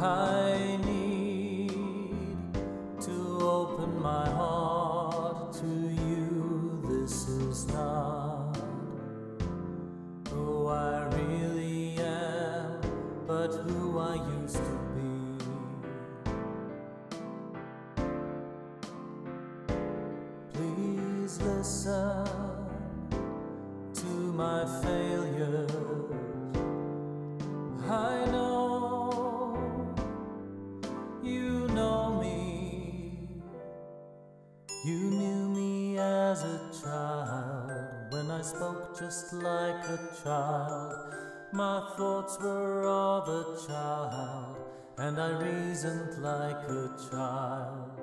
I need to open my heart to you. This is not who I really am, but who I used to be. Please listen to my failures. I know you know me. You knew me as a child, when I spoke just like a child. My thoughts were of a child, and I reasoned like a child.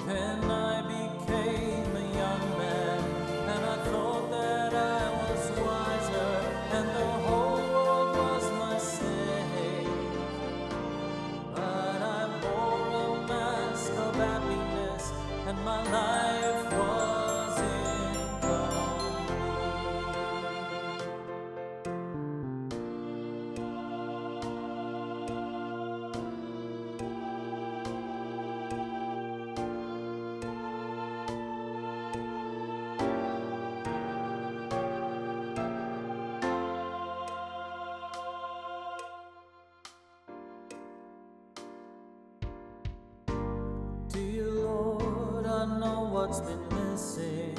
Then I became a young man, and I thought that I was wiser, and the whole world was my slave. But I bore a mask of happiness, and my life was incomplete. Dear Lord, I know what's been missing.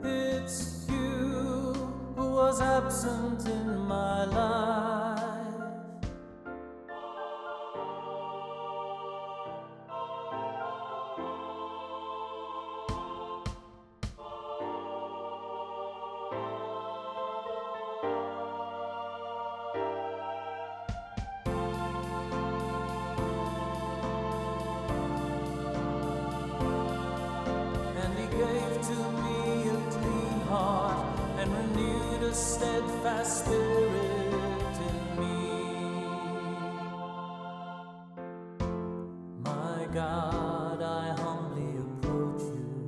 It's you who was absent in my life. Gave to me a clean heart and renewed a steadfast spirit in me. My God, I humbly approach you.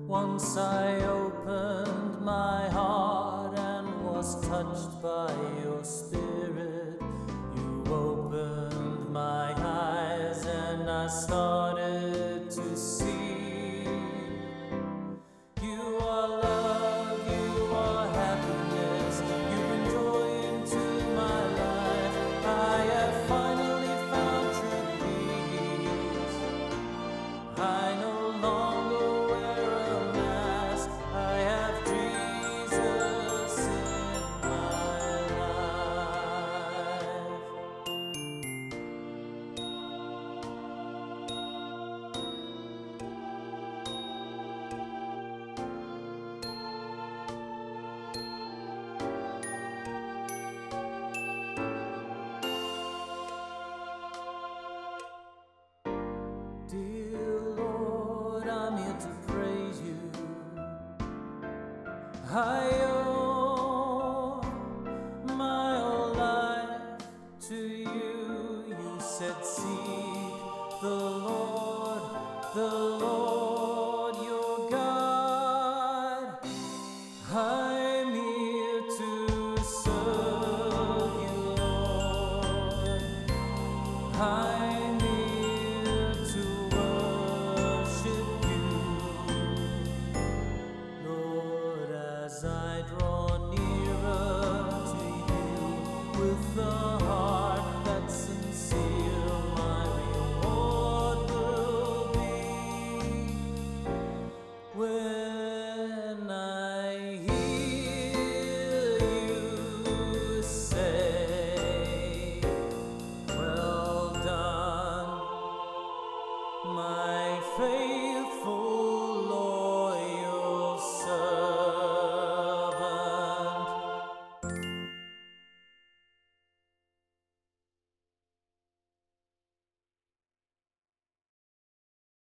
Once I opened my heart and was touched by your spirit. You opened my eyes and I started to see. I no longer wear a mask. I have Jesus in my life. Dear Lord, I'm here to praise you. I owe my whole life to you. You said, seek the Lord your God. I'm here to serve you, Lord. I'm here to worship you, Lord, as I draw nearer to you with the